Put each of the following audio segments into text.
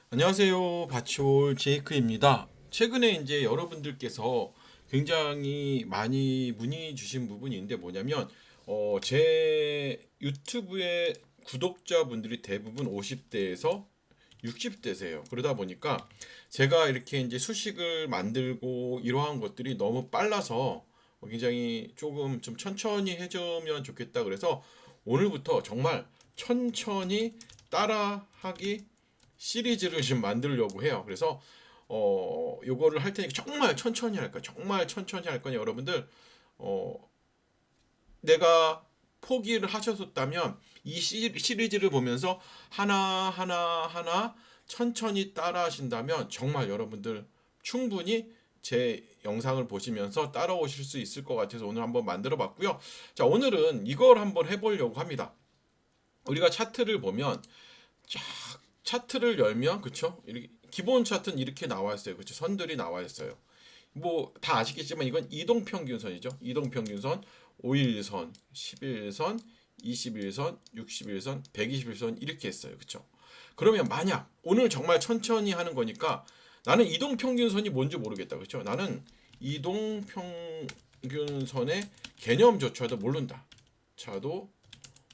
안녕하세요. 바치올 제이크입니다. 최근에 이제 여러분들께서 굉장히 많이 문의 주신 부분이 있는데 뭐냐면 제 유튜브의 구독자분들이 대부분 50대에서 60대세요. 그러다 보니까 제가 이렇게 이제 수식을 만들고 이러한 것들이 너무 빨라서 굉장히 조금 좀 천천히 해주면 좋겠다. 그래서 오늘부터 정말 천천히 따라하기 시리즈를 지금 만들려고 해요. 그래서 요거를 할 테니까 정말 천천히 할 거예요. 정말 천천히 할 거니 여러분들 어 내가 포기를 하셨었다면 이 시리즈를 보면서 하나 천천히 따라 하신다면 정말 여러분들 충분히 제 영상을 보시면서 따라오실 수 있을 것 같아서 오늘 한번 만들어 봤고요. 자, 오늘은 이걸 한번 해보려고 합니다. 우리가 차트를 보면 쫙 차트를 열면 그쵸? 이렇게 기본 차트는 이렇게 나와 있어요. 그쵸? 선들이 나와 있어요. 뭐 다 아시겠지만 이건 이동평균선이죠. 이동평균선 5일선, 10일선, 21선, 61선, 121선 이렇게 했어요. 그쵸? 그러면 만약 오늘 정말 천천히 하는 거니까 나는 이동평균선이 뭔지 모르겠다. 그쵸? 나는 이동평균선의 개념조차도 모른다. 차도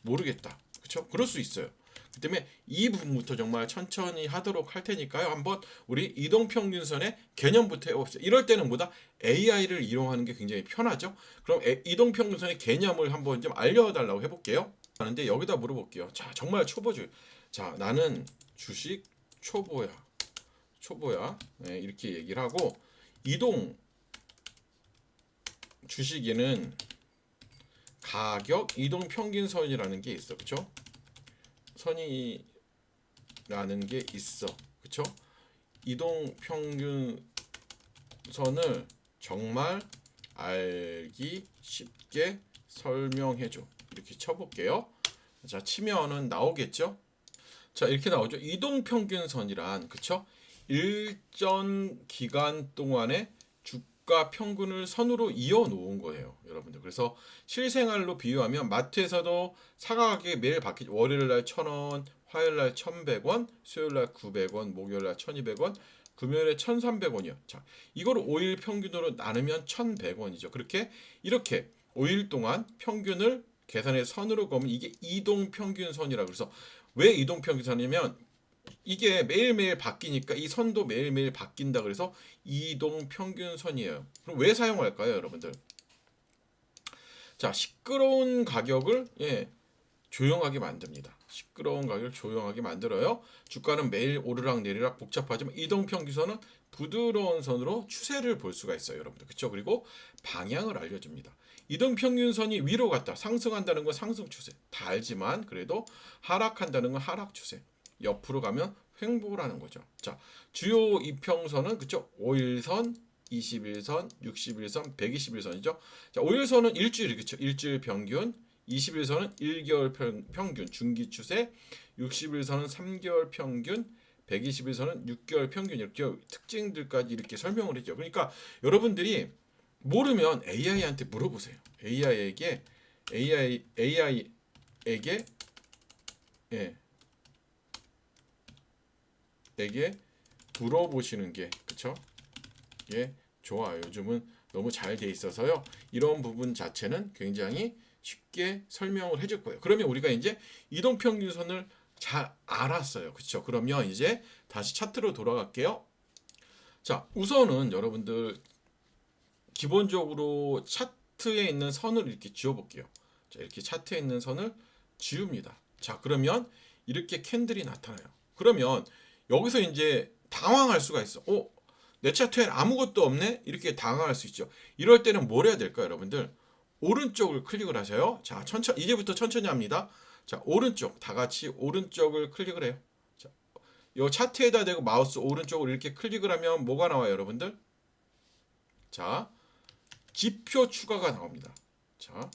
모르겠다. 그쵸? 그럴 수 있어요. 그 때문에 이 부분부터 정말 천천히 하도록 할 테니까요. 한번 우리 이동평균선의 개념부터 해봅시다. 이럴 때는 뭐다? AI를 이용하는 게 굉장히 편하죠. 그럼 이동평균선의 개념을 한번 좀 알려달라고 해볼게요. 하는데 여기다 물어볼게요. 자, 정말 초보주. 자, 나는 주식 초보야. 초보야. 네, 이렇게 얘기를 하고 이동 주식에는 가격 이동평균선이라는 게 있어. 그쵸? 선이라는 게 있어. 그쵸? 이동 평균선을 정말 알기 쉽게 설명해줘. 이렇게 쳐볼게요. 자, 치면은 나오겠죠? 자, 이렇게 나오죠. 이동 평균선이란, 그쵸? 일정 기간 동안에 주가 평균을 선으로 이어 놓은 거예요, 여러분들. 그래서 실생활로 비유하면 마트에서도 사과 가격이 매일 바뀌죠. 월요일 날 1,000원, 화요일 날 1,100원, 수요일 날 900원, 목요일 날 1,200원, 금요일에 1,300원이요. 자, 이걸 5일 평균으로 나누면 1,100원이죠. 그렇게 이렇게 5일 동안 평균을 계산해서 선으로 그으면 이게 이동 평균선이라고. 그래서 왜 이동 평균선이냐면 이게 매일매일 바뀌니까 이 선도 매일매일 바뀐다. 그래서 이동 평균선이에요. 그럼 왜 사용할까요, 여러분들? 자, 시끄러운 가격을 조용하게 만듭니다. 시끄러운 가격을 조용하게 만들어요. 주가는 매일 오르락 내리락 복잡하지만 이동 평균선은 부드러운 선으로 추세를 볼 수가 있어요, 여러분들. 그렇죠? 그리고 방향을 알려줍니다. 이동 평균선이 위로 갔다 상승한다는 건 상승 추세 다 알지만 그래도 하락한다는 건 하락 추세. 옆으로 가면 횡보라는 거죠. 자, 주요 이평선은 그쵸? 5일선, 21선, 61선, 121선이죠. 자, 5일선은 일주일 그쵸? 일주일 평균. 21선은 1개월 평균 중기 추세, 60일선은 3개월 평균, 121선은 6개월 평균 이렇게 특징들까지 이렇게 설명을 했죠. 그러니까 여러분들이 모르면 AI한테 물어보세요. AI에게 예, 에게 물어보시는 게 그쵸? 예, 좋아요. 요즘은 너무 잘 돼 있어서요. 이런 부분 자체는 굉장히 쉽게 설명을 해줄 거예요. 그러면 우리가 이제 이동평균선을 잘 알았어요. 그쵸? 그러면 이제 다시 차트로 돌아갈게요. 자, 우선은 여러분들 기본적으로 차트에 있는 선을 이렇게 지워볼게요. 자, 이렇게 차트에 있는 선을 지웁니다. 자, 그러면 이렇게 캔들이 나타나요. 그러면 여기서 이제 당황할 수가 있어. 내 차트엔 아무것도 없네? 이렇게 당황할 수 있죠. 이럴 때는 뭘 해야 될까요, 여러분들? 오른쪽을 클릭을 하세요. 자, 이제부터 천천히 합니다. 자, 오른쪽, 다 같이 오른쪽을 클릭을 해요. 자, 이 차트에다 대고 마우스 오른쪽을 이렇게 클릭을 하면 뭐가 나와요, 여러분들? 자, 지표 추가가 나옵니다. 자,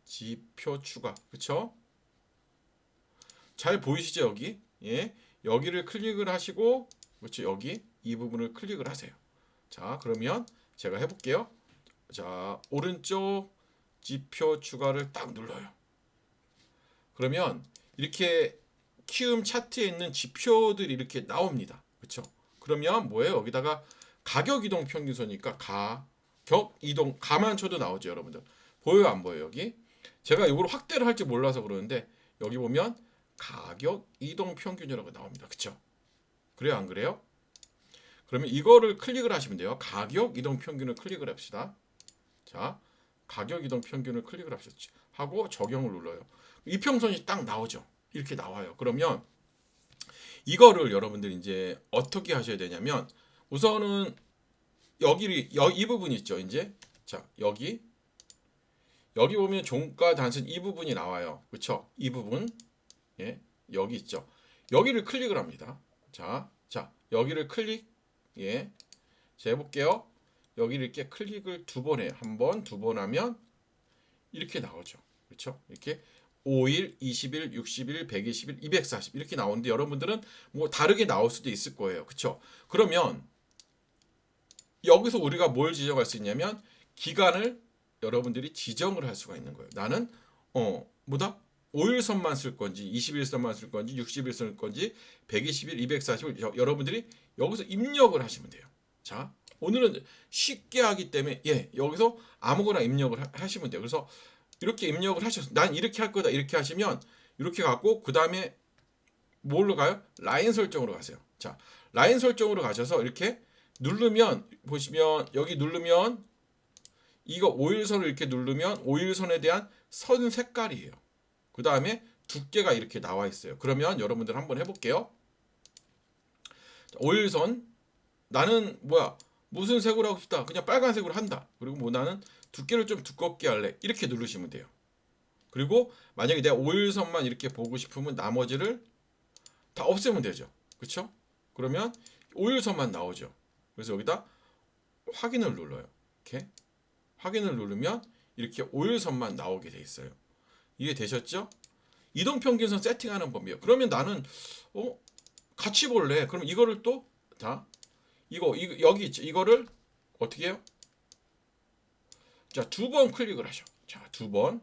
지표 추가. 그쵸? 잘 보이시죠, 여기? 예. 여기를 클릭을 하시고, 그렇죠. 여기 이 부분을 클릭을 하세요. 자, 그러면 제가 해볼게요. 자, 오른쪽 지표 추가를 딱 눌러요. 그러면 이렇게 키움 차트에 있는 지표들이 이렇게 나옵니다. 그렇죠? 그러면 뭐예요? 여기다가 가격 이동 평균선이니까 가격 이동 가만 쳐도 나오죠, 여러분들. 보여요, 안 보여요, 여기? 제가 이걸 확대를 할지 몰라서 그러는데 여기 보면 가격 이동 평균이라고 나옵니다. 그렇죠? 그래요, 안 그래요? 그러면 이거를 클릭을 하시면 돼요. 가격 이동 평균을 클릭을 합시다. 자, 가격 이동 평균을 클릭을 하고 적용을 눌러요. 이평선이 딱 나오죠. 이렇게 나와요. 그러면 이거를 여러분들 이제 어떻게 하셔야 되냐면 우선은 이 부분 있죠. 이제 자, 여기 보면 종가 단순 이 부분이 나와요. 그렇죠? 이 부분. 예. 여기 있죠. 여기를 클릭을 합니다. 자, 여기를 클릭. 예. 자, 해볼게요. 여기를 이렇게 클릭을 두 번 해요. 한 번, 두 번 하면 이렇게 나오죠. 그렇죠? 이렇게 5일, 20일, 60일, 120일, 240 이렇게 나오는데 여러분들은 뭐 다르게 나올 수도 있을 거예요. 그렇죠? 그러면 여기서 우리가 뭘 지정할 수 있냐면 기간을 여러분들이 지정을 할 수가 있는 거예요. 나는 뭐다? 5일선만 쓸 건지 20일선만 쓸 건지 60일 쓸 건지 120일, 240일 여러분들이 여기서 입력을 하시면 돼요. 자, 오늘은 쉽게 하기 때문에 여기서 아무거나 입력을 하시면 돼요. 그래서 이렇게 입력을 하셔서 난 이렇게 할 거다 이렇게 하시면 이렇게 갖고 그 다음에 뭘로 가요? 라인 설정으로 가세요. 자, 라인 설정으로 가셔서 이렇게 누르면 보시면 여기 누르면 이거 5일선을 이렇게 누르면 5일선에 대한 선 색깔이에요. 그 다음에 두께가 이렇게 나와 있어요. 그러면 여러분들 한번 해볼게요. 5일선 나는 무슨 색으로 하고 싶다. 그냥 빨간색으로 한다. 그리고 뭐 나는 두께를 좀 두껍게 할래. 이렇게 누르시면 돼요. 그리고 만약에 내가 5일선만 이렇게 보고 싶으면 나머지를 다 없애면 되죠. 그렇죠? 그러면 5일선만 나오죠. 그래서 여기다 확인을 눌러요. 이렇게 확인을 누르면 이렇게 5일선만 나오게 돼 있어요. 이해 되셨죠? 이동평균선 세팅하는 법이에요. 그러면 나는 같이 볼래. 그럼 이거를 또 다 이거 여기 있죠. 이거를 어떻게 해요? 자, 두 번 클릭을 하셔. 자, 두 번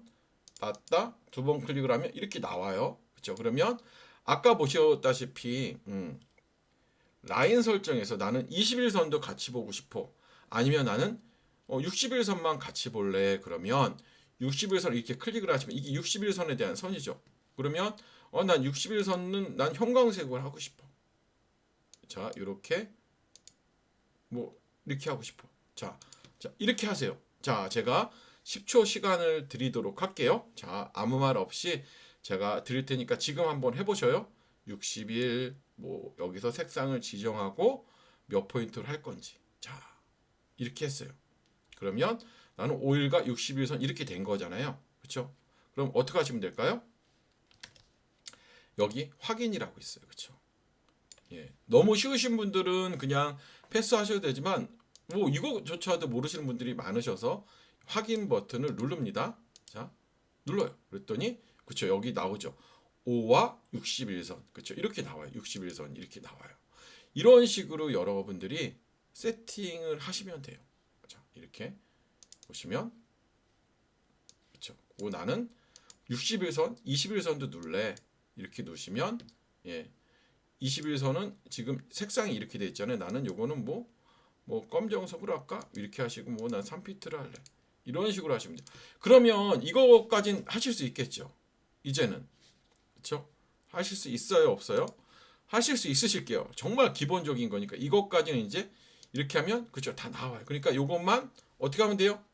클릭을 하면 이렇게 나와요. 그렇죠? 그러면 아까 보셨다시피 라인 설정에서 나는 21선도 같이 보고 싶어. 아니면 나는 61선만 같이 볼래. 그러면 61선 이렇게 클릭을 하시면 이게 61선에 대한 선이죠. 그러면 난 61선은 난 형광색을 하고 싶어. 자, 이렇게 이렇게 하고 싶어. 자, 이렇게 하세요. 자, 제가 10초 시간을 드리도록 할게요. 자, 아무 말 없이 제가 드릴 테니까 지금 한번 해보셔요. 60일 여기서 색상을 지정하고 몇 포인트를 할 건지. 자, 이렇게 했어요. 그러면 나는 5일과 60일선 이렇게 된 거잖아요. 그렇죠? 그럼 어떻게 하시면 될까요? 여기 확인이라고 있어요. 그렇죠? 예. 너무 쉬우신 분들은 그냥 패스하셔도 되지만 이거조차도 모르시는 분들이 많으셔서 확인 버튼을 누릅니다. 자, 눌러요. 그랬더니 그렇죠. 여기 나오죠. 5와 61선. 그렇죠. 이렇게 나와요. 61선 이렇게 나와요. 이런 식으로 여러분들이 세팅을 하시면 돼요. 자, 이렇게 보시면 그렇죠. 나는 61선, 21선도 눌래. 이렇게 누르시면 21선은 지금 색상이 이렇게 돼 있잖아요. 나는 요거는 검정색으로 할까? 이렇게 하시고 난 3피트를 할래. 이런 식으로 하시면 돼요. 그러면 이거까진 하실 수 있겠죠. 이제는. 그렇죠? 하실 수 있어요, 없어요? 하실 수 있으실게요. 정말 기본적인 거니까 이것까지는 이제 이렇게 하면 그렇죠. 다 나와요. 그러니까 요것만 어떻게 하면 돼요?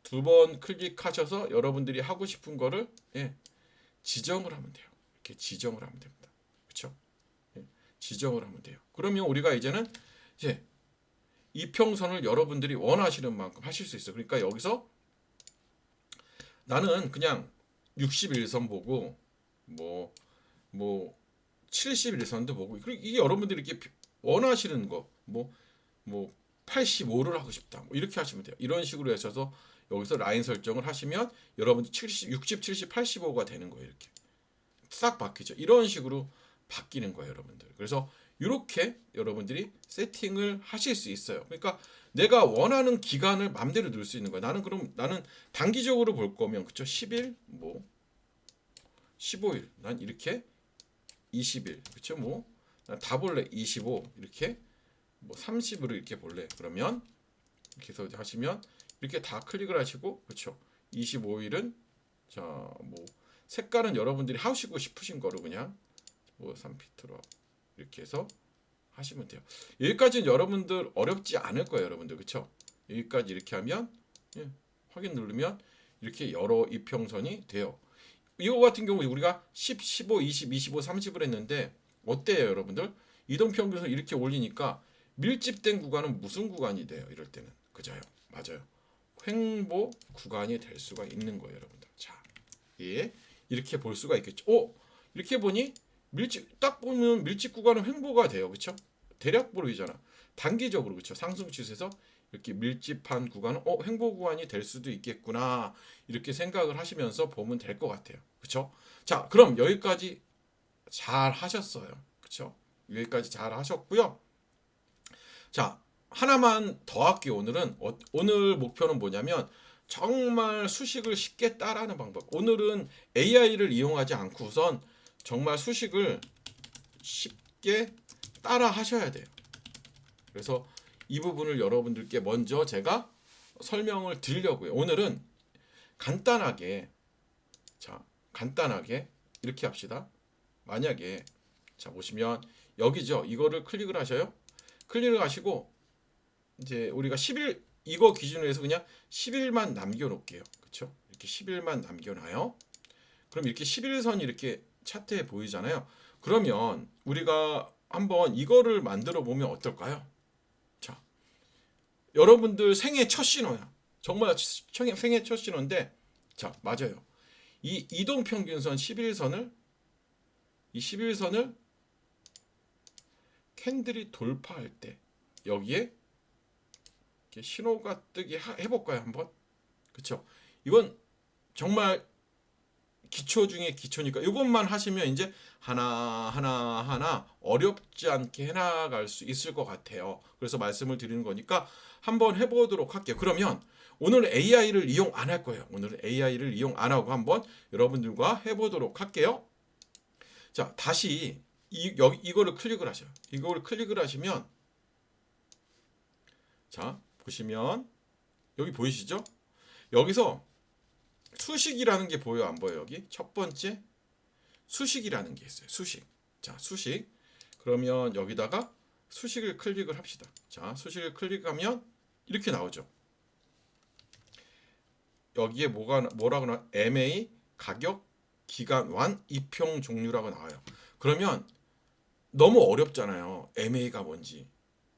두 번 클릭하셔서 여러분들이 하고 싶은 거를 지정을 하면 돼요. 이렇게 지정을 하면 됩니다. 그렇죠? 지정을 하면 돼요. 그러면 우리가 이제는 이평선을 여러분들이 원하시는 만큼 하실 수 있어요. 그러니까 여기서 나는 그냥 61선 보고 71선도 보고 그리고 이게 여러분들이 이렇게 원하시는 거 85를 하고 싶다. 이렇게 하시면 돼요. 이런 식으로 하셔서 여기서 라인 설정을 하시면 여러분들 70, 60, 70, 85가 되는 거예요. 이렇게 싹 바뀌죠. 이런 식으로 바뀌는 거예요, 여러분들. 그래서 이렇게 여러분들이 세팅을 하실 수 있어요. 그러니까 내가 원하는 기간을 마음대로 넣을 수 있는 거야. 나는 단기적으로 볼 거면 그쵸? 10일 15일 난 이렇게 21, 그렇죠? 뭐 다 볼래 25 이렇게 뭐 30으로 이렇게 볼래. 그러면 이렇게 해서 하시면 이렇게 다 클릭을 하시고 그렇죠? 25일은 자 뭐 색깔은 여러분들이 하시고 싶으신 거로 그냥 뭐 3피트로 이렇게 해서 하시면 돼요. 여기까지는 여러분들 어렵지 않을 거예요, 여러분들. 그렇죠? 여기까지 이렇게 하면 확인 누르면 이렇게 여러 이평선이 돼요. 이거 같은 경우 우리가 10, 15, 20, 25, 30을 했는데 어때요, 여러분들? 이동평균선 이렇게 올리니까 밀집된 구간은 무슨 구간이 돼요? 이럴 때는 그죠요? 맞아요. 횡보 구간이 될 수가 있는 거예요, 여러분들. 자, 예, 이렇게 볼 수가 있겠죠. 이렇게 보니 딱 보면 밀집 구간은 횡보가 돼요, 그렇죠? 대략 보이잖아. 단기적으로 그렇죠. 상승 추세에서 이렇게 밀집한 구간은 횡보 구간이 될 수도 있겠구나 이렇게 생각을 하시면서 보면 될 것 같아요, 그렇죠? 자, 그럼 여기까지 잘 하셨어요, 그렇죠? 여기까지 잘 하셨고요. 자, 하나만 더 할게요. 오늘 목표는 뭐냐면 정말 수식을 쉽게 따라하는 방법. 오늘은 AI를 이용하지 않고선 정말 수식을 쉽게 따라 하셔야 돼요. 그래서 이 부분을 여러분들께 먼저 제가 설명을 드리려고요. 오늘은 간단하게 이렇게 합시다. 만약에 자 보시면 여기죠. 이거를 클릭을 하셔요. 클릭을 하시고 이제 우리가 10일 이거 기준으로 해서 그냥 10일만 남겨 놓을게요. 그렇죠? 이렇게 10일만 남겨 놔요. 그럼 이렇게 11선이 이렇게 차트에 보이잖아요. 그러면 우리가 한번 이거를 만들어 보면 어떨까요? 자, 여러분들 생애 첫 신호야. 정말 생애 첫 신호인데, 자, 맞아요. 이 이동평균선 11선을 캔들이 돌파할 때 여기에 이렇게 신호가 뜨게 해볼까요, 한번? 그렇죠? 이건 정말 기초 중에 기초니까 이것만 하시면 이제 하나 어렵지 않게 해나갈 수 있을 것 같아요. 그래서 말씀을 드리는 거니까 한번 해보도록 할게요. 그러면 오늘 AI를 이용 안 할 거예요. 오늘 AI를 이용 안 하고 한번 여러분들과 해보도록 할게요. 자, 다시 이거를 클릭을 하셔요. 이거를 클릭을 하시면 자 보시면 여기 보이시죠? 여기서 수식이라는 게 보여요, 안 보여요? 여기 첫 번째 수식이라는 게 있어요. 수식. 자, 수식. 그러면 여기다가 수식을 클릭을 합시다. 자, 수식을 클릭하면 이렇게 나오죠. 여기에 뭐라고 나와? MA 가격 기간 완 이평 종류라고 나와요. 그러면 너무 어렵잖아요. MA가 뭔지,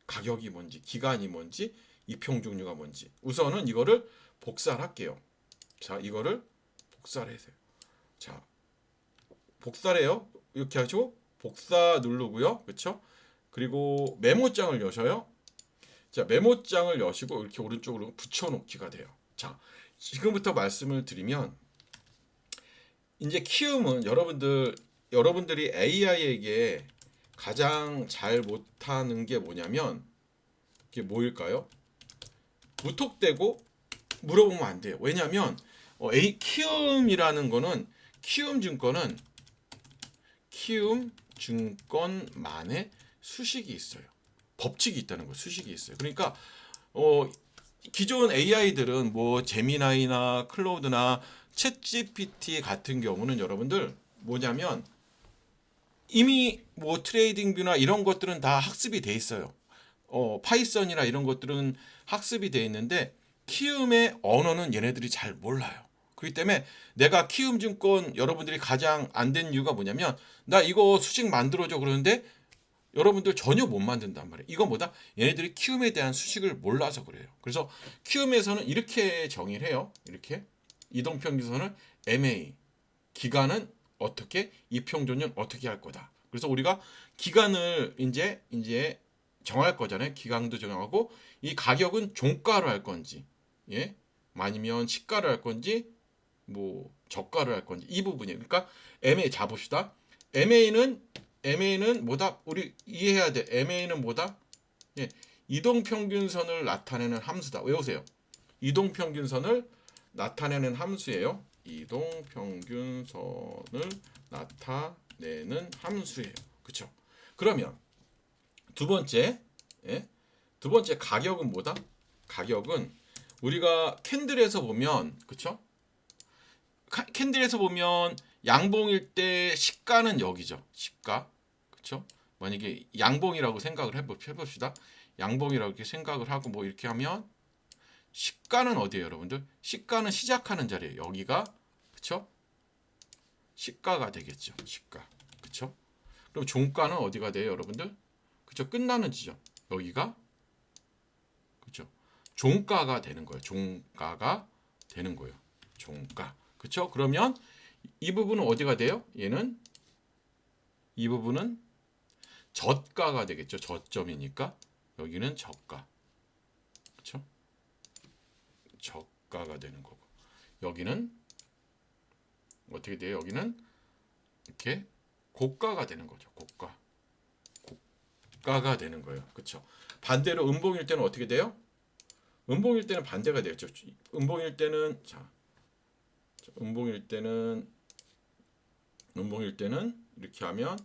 가격이 뭔지, 기간이 뭔지, 이평 종류가 뭔지. 우선은 이거를 복사를 할게요. 자, 이거를 복사를 해세요. 자, 복사를 해요. 이렇게 하시고 복사 누르고요. 그렇죠? 그리고 메모장을 여셔요. 자, 메모장을 여시고 이렇게 오른쪽으로 붙여놓기가 돼요. 자, 지금부터 말씀을 드리면 이제 키움은 여러분들이 AI에게 가장 잘 못하는 게 뭐냐면 이게 뭐일까요? 무턱대고 물어보면 안 돼요. 왜냐하면 키움증권만의 수식이 있어요. 법칙이 있다는 거, 수식이 있어요. 그러니까 기존 AI들은 뭐 제미나이나 클로드나 챗GPT 같은 경우는 여러분들 뭐냐면 이미 뭐 트레이딩 뷰나 이런 것들은 다 학습이 돼 있어요. 파이썬이나 이런 것들은 학습이 돼 있는데 키움의 언어는 얘네들이 잘 몰라요. 그렇기 때문에 내가 키움증권 여러분들이 가장 안 된 이유가 뭐냐면 나 이거 수식 만들어줘 그러는데 여러분들 전혀 못 만든단 말이에요. 이건 뭐다? 얘네들이 키움에 대한 수식을 몰라서 그래요. 그래서 키움에서는 이렇게 정의를 해요. 이렇게 이동평균선은 MA 기간은 어떻게 이평조는 어떻게 할 거다. 그래서 우리가 기간을 이제 정할 거잖아요. 기간도 정하고 이 가격은 종가로 할 건지 아니면 시가로 할 건지 뭐 저가로 할 건지 이 부분이에요. 그러니까 MA 잡읍시다. MA는 뭐다? 우리 이해해야 돼. MA는 뭐다? 이동평균선을 나타내는 함수다. 외우세요. 이동평균선을 나타내는 함수예요. 이동평균선을 나타내는 내는 함수예요. 그쵸? 그러면 두 번째, 예? 두 번째 가격은 뭐다? 가격은 우리가 캔들에서 보면, 그쵸? 캔들에서 보면 양봉일 때 시가는 여기죠. 시가. 그쵸? 만약에 양봉이라고 생각을 해봅시다. 양봉이라고 이렇게 생각을 하고 뭐 이렇게 하면 시가는 어디예요, 여러분들? 시가는 시작하는 자리예요. 여기가, 그쵸? 시가가 되겠죠. 시가. 그쵸? 그럼 종가는 어디가 돼요, 여러분들? 그쵸? 끝나는 지점. 여기가, 그쵸? 종가가 되는 거예요. 종가가 되는 거예요. 종가. 그쵸? 그러면 이 부분은 어디가 돼요? 얘는, 이 부분은 저가가 되겠죠. 저점이니까. 여기는 저가. 그쵸? 저가가 되는 거고. 여기는 어떻게 돼요? 여기는 이렇게 고가가 되는 거죠. 고가. 고가가 되는 거예요. 그쵸? 반대로 음봉일 때는 어떻게 돼요? 음봉일 때는 반대가 되겠죠. 음봉일 때는 음봉일 때는 이렇게 하면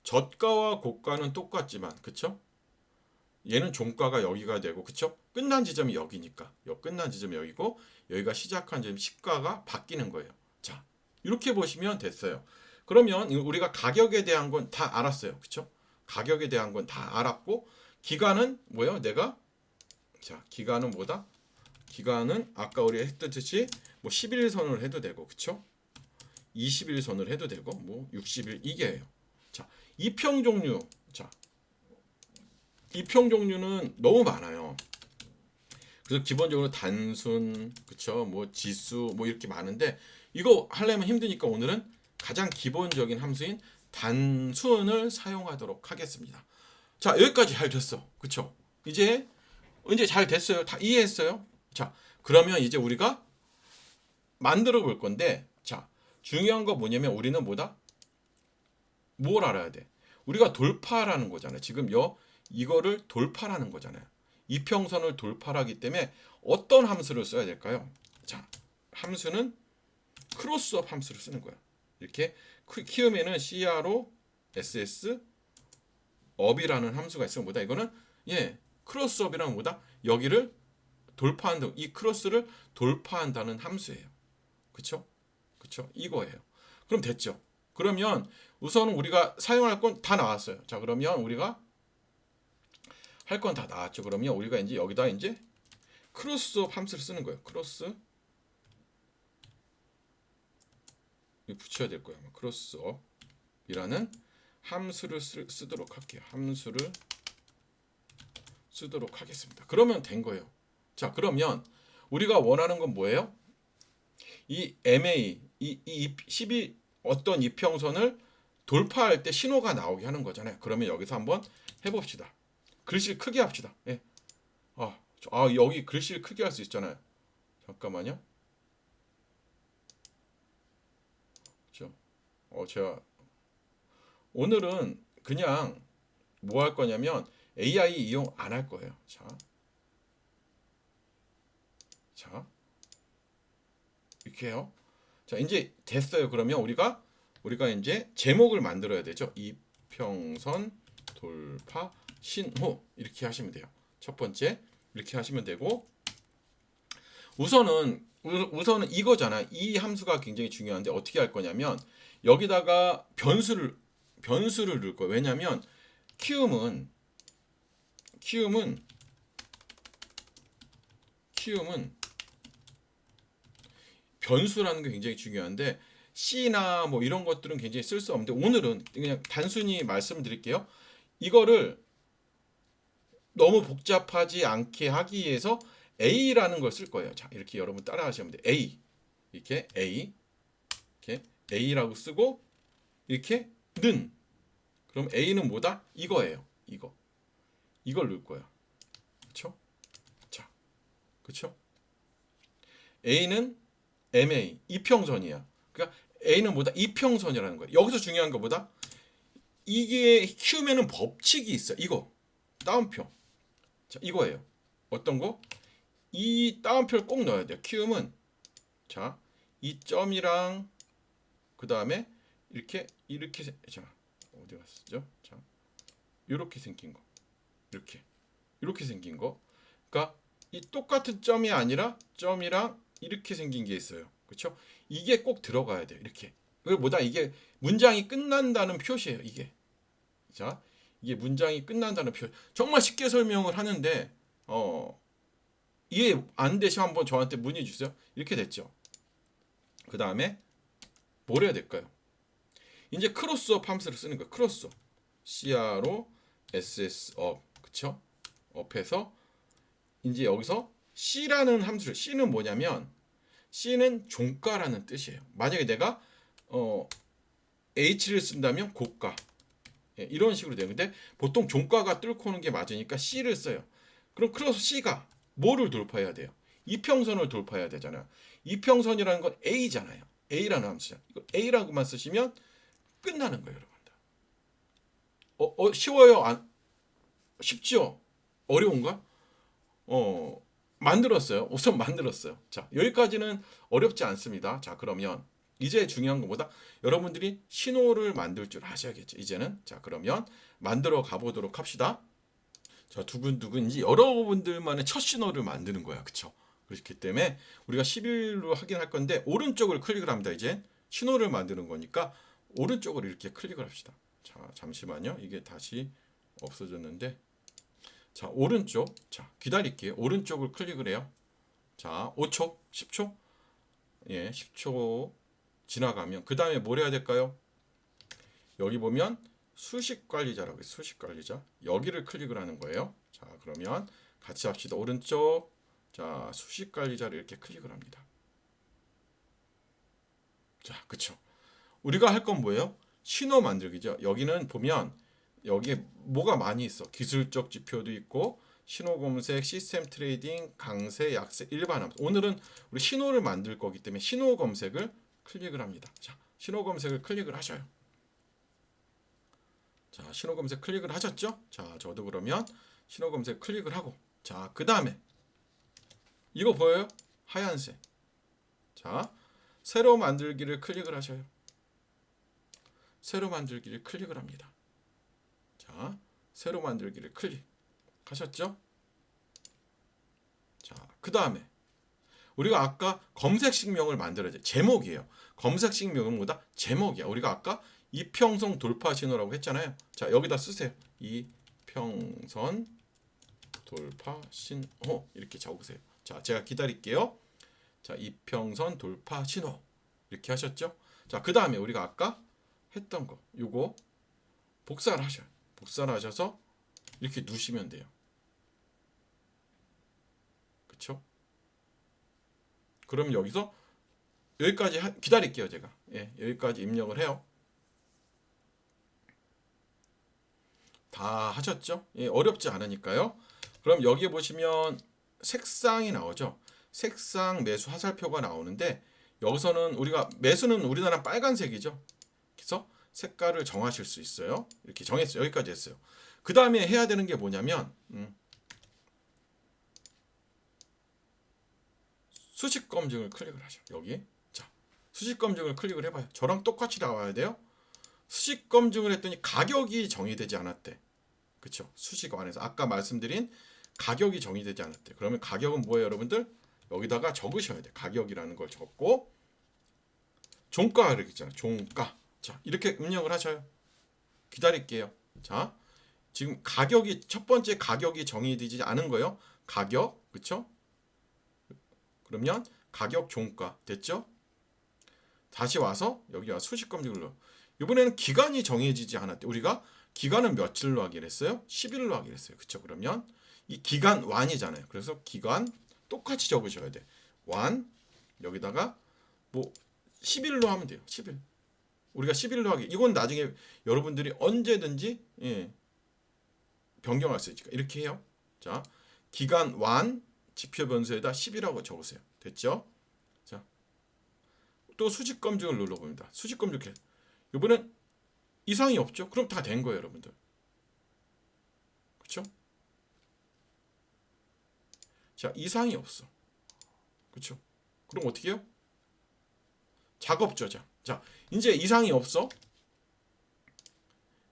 저가와 고가는 똑같지만, 그쵸? 얘는 종가가 여기가 되고, 그쵸? 끝난 지점이 여기니까. 끝난 지점이 여기고, 여기가 시작한 지점 시가가 바뀌는 거예요. 자, 이렇게 보시면 됐어요. 그러면 우리가 가격에 대한 건 다 알았어요. 그쵸? 가격에 대한 건 다 알았고, 기간은 뭐예요? 자, 기간은 뭐다? 기간은 아까 우리가 했듯이 뭐 11선을 해도 되고, 그쵸? 20일선을 해도 되고, 뭐 60일 이게예요. 자, 이평 종류. 자, 이평 종류는 너무 많아요. 그래서 기본적으로 단순, 그쵸? 뭐 지수, 뭐 이렇게 많은데 이거 하려면 힘드니까 오늘은 가장 기본적인 함수인 단순을 사용하도록 하겠습니다. 자, 여기까지 잘 됐어. 그쵸? 이제 잘 됐어요. 다 이해했어요? 자, 그러면 이제 우리가 만들어 볼 건데, 자, 중요한 거 뭐냐면 우리는 뭐다? 뭘 알아야 돼? 우리가 돌파라는 거잖아요. 지금 이거를 돌파라는 거잖아요. 이평선을 돌파하기 때문에 어떤 함수를 써야 될까요? 자, 함수는 크로스업 함수를 쓰는 거예요. 이렇게 키우면은 CRO SS 업이라는 함수가 있으면 뭐다? 이거는 크로스업이라는 뭐다? 여기를 돌파한다. 이 크로스를 돌파한다는 함수예요. 그쵸? 그쵸? 이거예요. 그럼 됐죠? 그러면 우선 우리가 사용할 건 다 나왔어요. 자, 그러면 우리가 할 건 다 나왔죠. 그러면 우리가 이제 여기다 이제 크로스업 함수를 쓰는 거예요. 크로스 붙여야 될 거예요. 크로스업이라는 함수를 쓰도록 할게요. 함수를 쓰도록 하겠습니다. 그러면 된 거예요. 자, 그러면 우리가 원하는 건 뭐예요? 이 MA, 이 12 어떤 이평선을 돌파할 때 신호가 나오게 하는 거잖아요. 그러면 여기서 한번 해봅시다. 글씨를 크게 합시다. 예. 여기 글씨를 크게 할 수 있잖아요. 잠깐만요. 그렇죠? 제가 오늘은 그냥 뭐 할 거냐면 AI 이용 안 할 거예요. 자, 이렇게 해요. 자, 이제 됐어요. 그러면 우리가 이제 제목을 만들어야 되죠. 이평선 돌파 신호 이렇게 하시면 돼요. 첫 번째 이렇게 하시면 되고 우선은 이거잖아. 이 함수가 굉장히 중요한데 어떻게 할 거냐면 여기다가 변수를 넣을 거예요. 왜냐면 키움은 변수라는 게 굉장히 중요한데 C나 뭐 이런 것들은 굉장히 쓸 수 없는데 오늘은 그냥 단순히 말씀드릴게요. 이거를 너무 복잡하지 않게 하기 위해서 A라는 걸 쓸 거예요. 자, 이렇게 여러분 따라 하시면 돼요. 이렇게 A라고 쓰고 이렇게 는 그럼 A는 뭐다? 이거예요. 이걸 넣을 거야. 그렇죠? 자, 그렇죠? A는 MA 이평선이야. 그러니까 A는 뭐다? 이평선이라는 거야. 여기서 중요한 거 뭐다? 이게 키우면은 법칙이 있어. 이거 따옴표. 자, 이거예요. 어떤 거? 이 따옴표를 꼭 넣어야 돼요. 키움은 자, 이 점이랑 그 다음에 이렇게 자 어디 갔었죠? 자 이렇게 생긴 거, 이렇게 생긴 거. 그러니까 이 똑같은 점이 아니라 점이랑 이렇게 생긴 게 있어요. 그렇죠? 이게 꼭 들어가야 돼요. 이렇게. 그보다 이게 문장이 끝난다는 표시예요. 이게. 자, 이게 문장이 끝난다는 표시. 정말 쉽게 설명을 하는데 이해 안 되시면 한번 저한테 문의 주세요. 이렇게 됐죠. 그 다음에 뭘 해야 될까요? 이제 크로스업 함수를 쓰는 거예요. 크로스업. CROSS업. 그쵸? 업해서 이제 여기서 C라는 함수를, C는 뭐냐면 C는 종가라는 뜻이에요. 만약에 내가 H를 쓴다면 고가. 예, 이런 식으로 돼요. 근데 보통 종가가 뚫고 오는 게 맞으니까 C를 써요. 그럼 크로스 C가 뭐를 돌파해야 돼요? 이평선을 돌파해야 되잖아요. 이평선이라는 건 A잖아요. A라는 함수잖아요. 이거 A라고만 쓰시면 끝나는 거예요, 여러분들. 쉬워요? 쉽죠? 어려운가? 만들었어요. 우선 만들었어요. 자, 여기까지는 어렵지 않습니다. 자, 그러면 이제 중요한 것보다 여러분들이 신호를 만들 줄 아셔야겠죠. 이제는. 자, 그러면 만들어 가보도록 합시다. 자, 두근두근 이제 여러분들만의 첫 신호를 만드는 거야. 그쵸? 그렇기 때문에 우리가 11로 하긴 할 건데 오른쪽을 클릭을 합니다. 이제 신호를 만드는 거니까 오른쪽으로 이렇게 클릭을 합시다. 자, 잠시만요. 이게 다시 없어졌는데. 자, 오른쪽. 자, 기다릴게요. 오른쪽을 클릭을 해요. 자, 5초, 10초. 예, 10초 지나가면 그 다음에 뭘 해야 될까요? 여기 보면 수식 관리자라고 있어요. 수식 관리자. 여기를 클릭을 하는 거예요. 자, 그러면 같이 합시다. 오른쪽. 자, 수식 관리자를 이렇게 클릭을 합니다. 자, 그쵸. 우리가 할 건 뭐예요? 신호 만들기죠. 여기는 보면 여기에 뭐가 많이 있어. 기술적 지표도 있고 신호 검색, 시스템 트레이딩, 강세, 약세, 일반 함수. 오늘은 우리 신호를 만들 거기 때문에 신호 검색을 클릭을 합니다. 자, 신호 검색을 클릭을 하셔요. 자, 신호 검색 클릭을 하셨죠? 자, 저도 그러면 신호 검색 클릭을 하고 자, 그 다음에 이거 보여요? 하얀색. 자, 새로 만들기를 클릭을 하셔요. 새로 만들기를 클릭을 합니다. 자, 새로 만들기를 클릭하셨죠? 자, 그 다음에 우리가 아까 검색식명을 만들어야 돼. 제목이에요. 검색식명은 뭐다? 제목이야. 우리가 아까 이평선 돌파 신호라고 했잖아요. 자, 여기다 쓰세요. 이평선 돌파 신호 이렇게 적으세요. 자, 제가 기다릴게요. 자, 이평선 돌파 신호 이렇게 하셨죠? 자, 그 다음에 우리가 아까 했던 거 요거 복사를 하셔요. 복사를 하셔서 이렇게 누시면 돼요. 그쵸? 그럼 여기서 여기까지 기다릴게요. 제가 여기까지 입력을 해요. 다 하셨죠? 어렵지 않으니까요. 그럼 여기 보시면 색상이 나오죠. 색상 매수 화살표가 나오는데 여기서는 우리가 매수는 우리나라 빨간색이죠. 그래서 색깔을 정하실 수 있어요. 이렇게 정했어요. 여기까지 했어요. 그 다음에 해야 되는 게 뭐냐면 수식 검증을 클릭을 하죠. 여기. 자, 수식 검증을 클릭을 해봐요. 저랑 똑같이 나와야 돼요. 수식 검증을 했더니 가격이 정의되지 않았대. 그쵸? 수식 안에서 아까 말씀드린 가격이 정의되지 않았대. 그러면 가격은 뭐예요, 여러분들? 여기다가 적으셔야 돼. 가격이라는 걸 적고 종가 이렇게 있잖아요. 종가. 자, 이렇게 입력을 하셔요. 기다릴게요. 자, 지금 가격이 첫 번째 가격이 정의되지 않은 거예요. 가격, 그쵸? 그러면 가격 종가 됐죠? 다시 와서 여기 와 수식 검증을 눌러. 이번에는 기간이 정해지지 않았대. 우리가 기간은 며칠로 하기로 했어요? 10일로 하기로 했어요. 그쵸? 그러면 이 기간 완이잖아요. 그래서 기간 똑같이 적으셔야 돼. 완 여기다가 뭐 10일로 하면 돼요. 10일. 우리가 10일로 하기. 이건 나중에 여러분들이 언제든지 변경할 수 있으니까 이렇게 해요. 자, 기간 완 지표 변수에다 10이라고 적으세요. 됐죠? 자, 또 수직 검증을 눌러봅니다. 수직 검증 이렇게. 이번엔 이상이 없죠? 그럼 다 된 거예요, 여러분들. 그렇죠? 자, 이상이 없어. 그렇죠? 그럼 어떻게 해요? 작업 저장. 자, 이제 이상이 없어.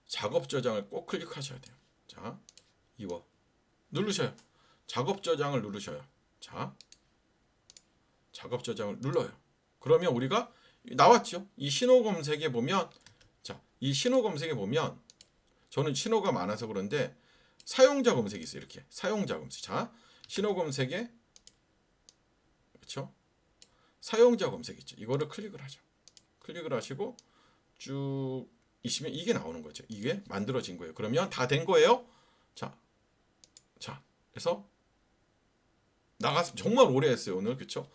작업 저장을 꼭 클릭하셔야 돼요. 자, 이워 누르셔요. 작업 저장을 누르셔요. 자, 작업 저장을 눌러요. 그러면 우리가 나왔죠. 이 신호 검색에 보면, 자, 이 신호 검색에 보면 저는 신호가 많아서 그런데 사용자 검색이 있어요. 이렇게 사용자 검색. 자, 신호 검색에 그렇죠? 사용자 검색 있죠. 이거를 클릭을 하죠. 클릭을 하시고 쭉 있으면 이게 나오는 거죠. 이게 만들어진 거예요. 그러면 다 된 거예요. 자, 그래서 나가서 정말 오래 했어요 오늘. 그렇죠?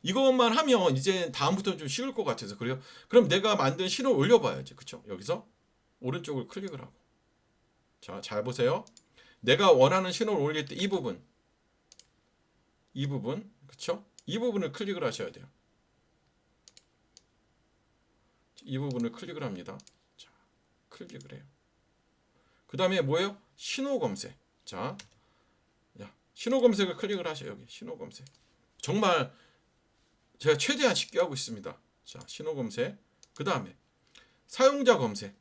이것만 하면 이제 다음부터 좀 쉬울 것 같아서 그래요. 그럼 내가 만든 신호 올려봐야지. 그렇죠? 여기서 오른쪽을 클릭을 하고, 자, 잘 보세요. 내가 원하는 신호를 올릴 때 이 부분, 그렇죠? 이 부분을 클릭을 하셔야 돼요. 이 부분을 클릭을 합니다. 자, 클릭을 해요. 그 다음에 뭐예요? 신호 검색. 자, 신호 검색을 클릭을 하셔요. 여기 신호 검색. 정말 제가 최대한 쉽게 하고 있습니다. 자, 신호 검색. 그 다음에 사용자 검색.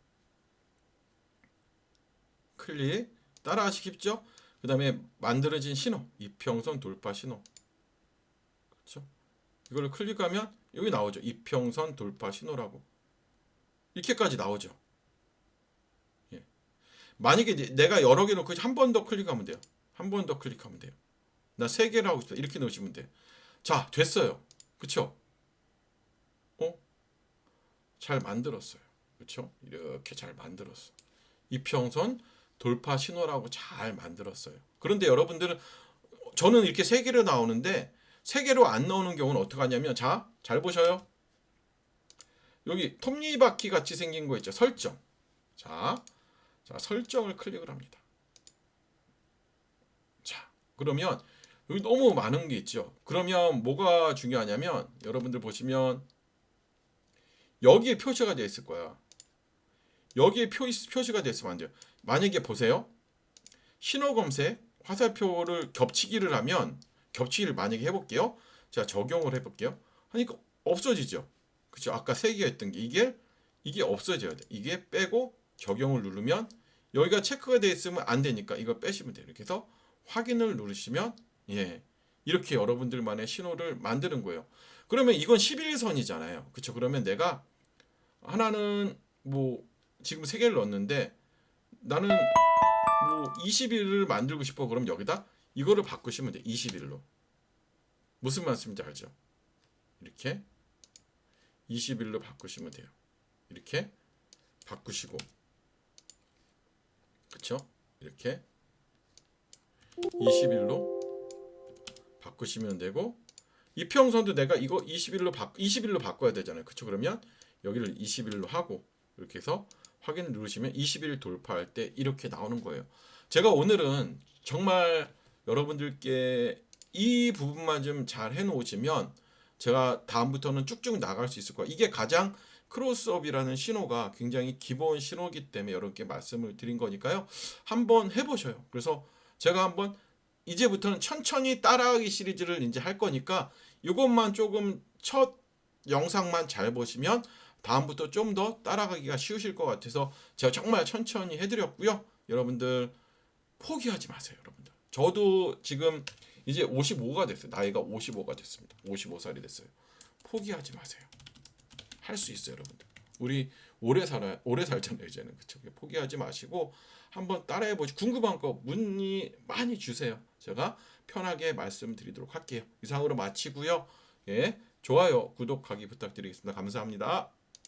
클릭. 따라하시기 쉽죠? 그 다음에 만들어진 신호. 이평선 돌파 신호. 그렇죠? 이걸 클릭하면 여기 나오죠. 이평선 돌파 신호라고. 이렇게까지 나오죠. 예. 만약에 내가 여러 개 놓고 한 번 더 클릭하면 돼요. 한 번 더 클릭하면 돼요. 나 3개를 하고 싶다. 이렇게 넣으시면 돼요. 자, 됐어요. 그쵸? 잘 만들었어요. 그쵸? 이렇게 잘 만들었어. 이평선 돌파 신호라고 잘 만들었어요. 그런데 여러분들은, 저는 이렇게 3개로 나오는데 3개로 안 나오는 경우는 어떻게 하냐면, 자, 잘 보셔요. 여기 톱니바퀴 같이 생긴 거 있죠. 설정. 자, 설정을 클릭을 합니다. 자, 그러면 여기 너무 많은 게 있죠. 그러면 뭐가 중요하냐면, 여러분들 보시면 여기에 표시가 되어 있을 거야. 여기에 표시가 되어 있으면 안 돼요. 만약에 보세요. 신호 검색 화살표를 겹치기를 하면, 겹치기를 만약에 해볼게요. 자, 적용을 해볼게요. 하니까 없어지죠. 그쵸? 아까 3개가 있던 게 이게 없어져야 돼. 이게 빼고 적용을 누르면, 여기가 체크가 되어 있으면 안 되니까 이거 빼시면 돼요. 이렇게 해서 확인을 누르시면, 예, 이렇게 여러분들만의 신호를 만드는 거예요. 그러면 이건 11선이잖아요. 그쵸? 그러면 내가 하나는 뭐 지금 3개를 넣었는데 나는 뭐 21을 만들고 싶어. 그럼 여기다 이거를 바꾸시면 돼. 21로. 무슨 말씀인지 알죠? 이렇게 21로 바꾸시면 돼요. 이렇게 바꾸시고, 그쵸? 이렇게 21로 바꾸시면 되고, 이평선도 내가 이거 21로 바꿔야 되잖아요. 그쵸? 그러면 여기를 21로 하고, 이렇게 해서 확인을 누르시면 21 돌파할 때 이렇게 나오는 거예요. 제가 오늘은 정말 여러분들께 이 부분만 좀 잘 해놓으시면 제가 다음부터는 쭉쭉 나갈 수 있을 거예요. 이게 가장 크로스업이라는 신호가 굉장히 기본 신호기 때문에 여러분께 말씀을 드린 거니까요. 한번 해보셔요. 그래서 제가 한번 이제부터는 천천히 따라하기 시리즈를 이제 할 거니까 이것만 조금 첫 영상만 잘 보시면 다음부터 좀 더 따라가기가 쉬우실 것 같아서 제가 정말 천천히 해드렸고요. 여러분들 포기하지 마세요. 여러분들, 저도 지금 이제 55가 됐어요. 나이가 55가 됐습니다. 55살이 됐어요. 포기하지 마세요. 할 수 있어요. 여러분들, 우리 오래 살잖아요 이제는. 그쵸? 포기하지 마시고 한번 따라해 보시고 궁금한 거 문의 많이 주세요. 제가 편하게 말씀드리도록 할게요. 이상으로 마치고요. 예, 좋아요 구독하기 부탁드리겠습니다. 감사합니다.